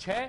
6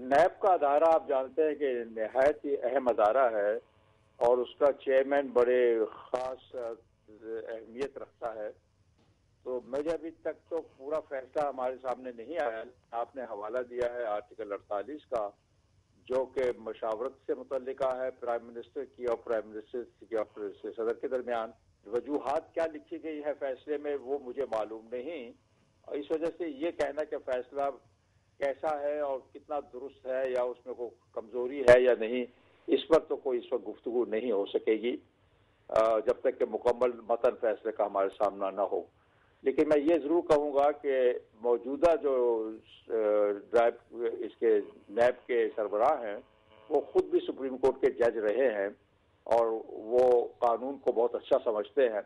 NAB کا ادارہ آپ جانتے ہیں کہ نہایت ہی اہم ادارہ ہے اور اس کا چیئرمین بڑے خاص اہمیت رکھتا ہے. تو مجھے ابھی تک تو پورا فیصلہ ہمارے سامنے نہیں آیا. آپ نے حوالہ دیا ہے آرٹیکل 48 کا جو کہ مشاورت سے متعلقہ ہے پرائم منسٹر کی اور پرائم منسٹر کی اور صدر کے درمیان. وجوہات کیا لکھی گئی ہے فیصلے میں وہ مجھے معلوم نہیں, اور اس وجہ سے یہ کہنا کہ فیصلہ کیسا ہے اور کتنا درست ہے یا اس میں کوئی کمزوری ہے یا نہیں, اس پر تو کوئی اس وقت گفتگو نہیں ہو سکے گی جب تک کہ مکمل متن فیصلے کا ہمارے سامنا نہ ہو. لیکن میں یہ ضرور کہوں گا کہ موجودہ جو اس کے نیب کے سربراہ ہیں وہ خود بھی سپریم کورٹ کے جج رہے ہیں اور وہ قانون کو بہت اچھا سمجھتے ہیں.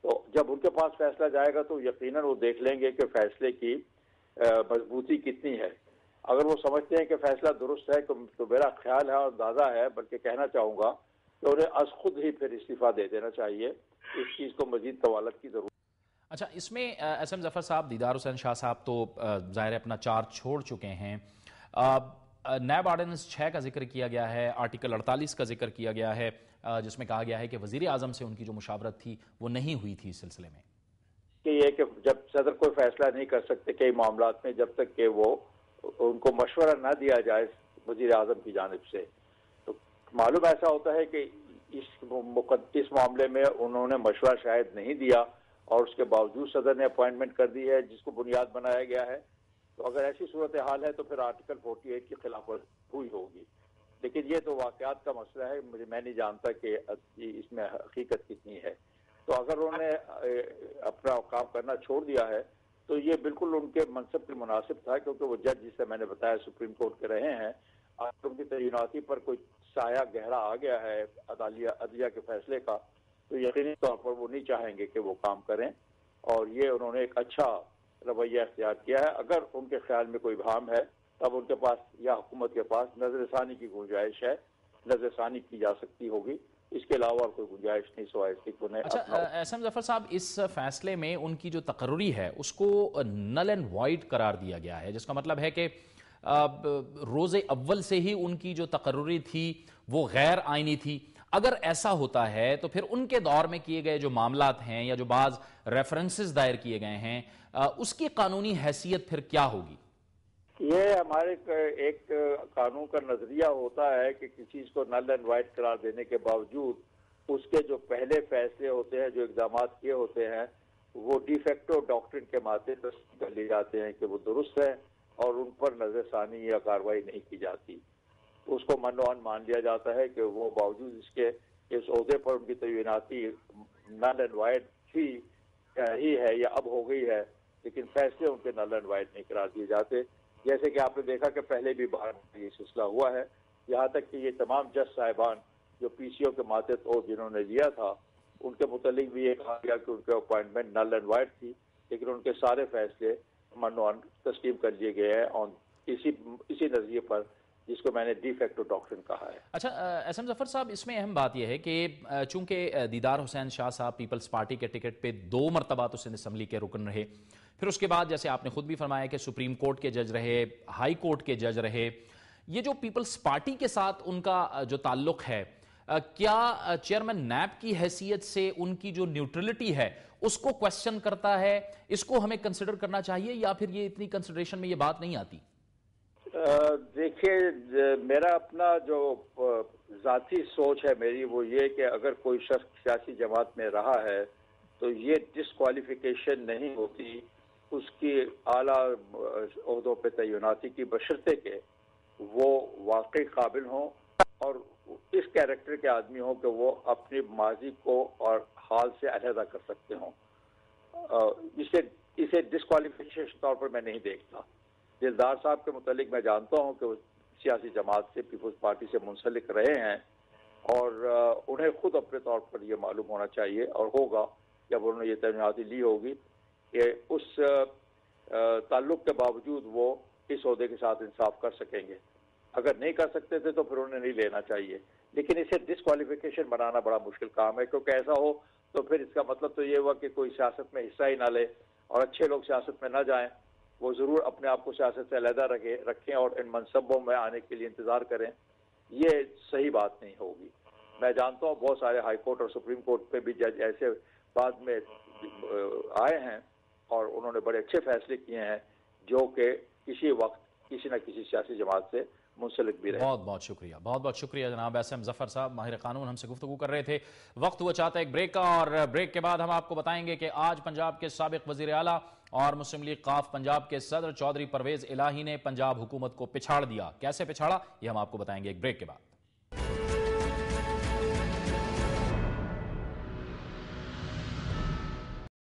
تو جب ان کے پاس فیصلہ جائے گا تو یقیناً وہ دیکھ لیں گے کہ فیصلے کی مضبوطی کتنی ہے. اگر وہ سمجھتے ہیں کہ فیصلہ درست ہے تو میرا خیال ہے اور اندازہ ہے, بلکہ کہنا چاہوں گا کہ انہیں از خود ہی پھر استعفیٰ دے دینا چاہیے. اس چیز کو مزید طوالت کی ضرورت. اچھا, اس میں ایس ایم ظفر صاحب, دیدار حسین شاہ صاحب تو ظاہر اپنا چارج چھوڑ چکے ہیں. نیب آرڈیننس 6 کا ذکر کیا گیا ہے, آرٹیکل 48 کا ذکر کیا گیا ہے جس میں کہا گیا ہے کہ وزیر اعظم سے ان کی جو مشاورت تھی وہ نہیں ہوئی تھی اس سلسلے میں. کہ یہ کہ جب صدر کوئی فیصلہ نہیں کر سکتے کئی معاملات میں جب تک کہ وہ ان کو مشورہ نہ دیا جائے وزیر اعظم کی جانب سے, تو معلوم ایسا ہوتا ہے کہ اس معاملے میں انہوں نے مشورہ شاید نہیں دیا اور اس کے باوجود صدر نے اپوائنٹمنٹ کر دی ہے جس کو بنیاد بنایا گیا ہے. تو اگر ایسی صورتحال ہے تو پھر آرٹیکل 48 کی خلاف ورزی ہوئی ہوگی. لیکن یہ تو واقعات کا مسئلہ ہے, میں نہیں جانتا کہ اس میں حقیقت کتنی ہے. تو اگر انہوں نے اپنا کام کرنا چھوڑ دیا ہے تو یہ بالکل ان کے منصب کے مناسب تھا, کیونکہ وہ جج جسے میں نے بتایا سپریم کورٹ کے رہے ہیں. اگر ان کی تعیناتی پر کوئی سایہ گہرا آ گیا ہے عدلیہ کے فیصلے کا تو یقینی طور پر وہ نہیں چاہیں گے کہ وہ کام کریں, اور یہ انہوں نے ایک اچھا رویہ اختیار کیا ہے. اگر ان کے خیال میں کوئی ابہام ہے تب ان کے پاس یا حکومت کے پاس نظر ثانی کی گنجائش ہے, نظر ثانی کی جا سکتی ہوگی. اس کے علاوہ کوئی گنجائش نہیں سوائے اس کی. اچھا ایس ایم ظفر صاحب, اس فیصلے میں ان کی جو تقرری ہے اس کو نل اینڈ وائڈ قرار دیا گیا ہے, جس کا مطلب ہے کہ روز اول سے ہی ان کی جو تقرری تھی وہ غیر آئینی تھی. اگر ایسا ہوتا ہے تو پھر ان کے دور میں کیے گئے جو معاملات ہیں یا جو بعض ریفرنسز دائر کیے گئے ہیں اس کی قانونی حیثیت پھر کیا ہوگی؟ یہ ہمارے ایک قانون کا نظریہ ہوتا ہے کہ کسی چیز کو نل اینڈ وائڈ قرار دینے کے باوجود اس کے جو پہلے فیصلے ہوتے ہیں, جو اقدامات کیے ہوتے ہیں, وہ ڈی فیکٹو ڈاکٹرن کے ماتے تسلیم کر لیے جاتے ہیں کہ وہ درست ہیں اور ان پر نظر ثانی یا کارروائی نہیں کی جاتی. اس کو منوان مان لیا جاتا ہے کہ وہ باوجود اس کے اس عہدے پر ان کی تعیناتی نل اینڈ وائڈ ہی ہے یا اب ہو گئی ہے, لیکن فیصلے ان کے نل اینڈ وائڈ نہیں قرار دیے جاتے. جیسے کہ آپ نے دیکھا کہ پہلے بھی بار یہ سلسلہ ہوا ہے, یہاں تک کہ یہ تمام جج صاحبان جو پی سی او کے ماتحت جنہوں نے لیا تھا ان کے متعلق بھی یہ کہا گیا کہ ان کے اپوائنٹمنٹ نل اینڈ وائڈ تھی, لیکن ان کے سارے فیصلے منوان تسلیم کر لیے گئے ہیں اور اسی نظریے پر جس کو میں نے ڈی فیکٹو ڈاکٹرن کہا ہے. اچھا ایس ایم ظفر صاحب, اس میں اہم بات یہ ہے کہ چونکہ دیدار حسین شاہ صاحب پیپلز پارٹی کے ٹکٹ پہ 2 مرتبہ تو سندھ اسمبلی کے رکن رہے, پھر اس کے بعد جیسے آپ نے خود بھی فرمایا کہ سپریم کورٹ کے جج رہے, ہائی کورٹ کے جج رہے. یہ جو پیپلز پارٹی کے ساتھ ان کا جو تعلق ہے, کیا چیئرمین نیب کی حیثیت سے ان کی جو نیوٹرلٹی ہے اس کو کوشچن کرتا ہے, اس کو ہمیں کنسیڈر کرنا چاہیے یا پھر یہ اتنی کنسیڈریشن میں یہ بات نہیں آتی؟ دیکھیے, میرا اپنا جو ذاتی سوچ ہے میری وہ یہ کہ اگر کوئی شخص سیاسی جماعت میں رہا ہے تو یہ ڈسکوالیفیکیشن نہیں ہوتی اس کی اعلیٰ عہدوں پہ تعیناتی کی, بشرطے کہ وہ واقعی قابل ہوں اور اس کیریکٹر کے آدمی ہوں کہ وہ اپنی ماضی کو اور حال سے علیحدہ کر سکتے ہوں. اسے ڈسکوالیفیکیشن طور پر میں نہیں دیکھتا. دلدار صاحب کے متعلق میں جانتا ہوں کہ وہ سیاسی جماعت سے پیپلز پارٹی سے منسلک رہے ہیں اور انہیں خود اپنے طور پر یہ معلوم ہونا چاہیے اور ہوگا جب انہوں نے یہ تعیناتی لی ہوگی کہ اس تعلق کے باوجود وہ اس عہدے کے ساتھ انصاف کر سکیں گے. اگر نہیں کر سکتے تھے تو پھر انہیں نہیں لینا چاہیے, لیکن اسے ڈسکوالیفیکیشن بنانا بڑا مشکل کام ہے, کیونکہ ایسا ہو تو پھر اس کا مطلب تو یہ ہوا کہ کوئی سیاست میں حصہ ہی نہ لے اور اچھے لوگ سیاست میں نہ جائیں, وہ ضرور اپنے آپ کو سیاست سے علیحدہ رکھیں اور ان منصبوں میں آنے کے لیے انتظار کریں. یہ صحیح بات نہیں ہوگی. میں جانتا ہوں بہت سارے ہائی کورٹ اور سپریم کورٹ پہ بھی جج ایسے بعد میں آئے ہیں اور انہوں نے بڑے اچھے فیصلے کیے ہیں جو کہ کسی وقت کسی نہ کسی سیاسی جماعت سے منسلک بھی رہے. بہت بہت شکریہ جناب SM ظفر صاحب، ماہر قانون، ہم سے گفتگو کر رہے تھے. وقت ہوا چاہتا ہے ایک بریک کا، اور بریک کے بعد ہم آپ کو بتائیں گے کہ آج پنجاب کے سابق وزیر اعلیٰ اور مسلم لیگ قاف پنجاب کے صدر چودھری پرویز الہی نے پنجاب حکومت کو پچھاڑ دیا. کیسے پچھاڑا یہ ہم آپ کو بتائیں گے ایک بریک کے بعد.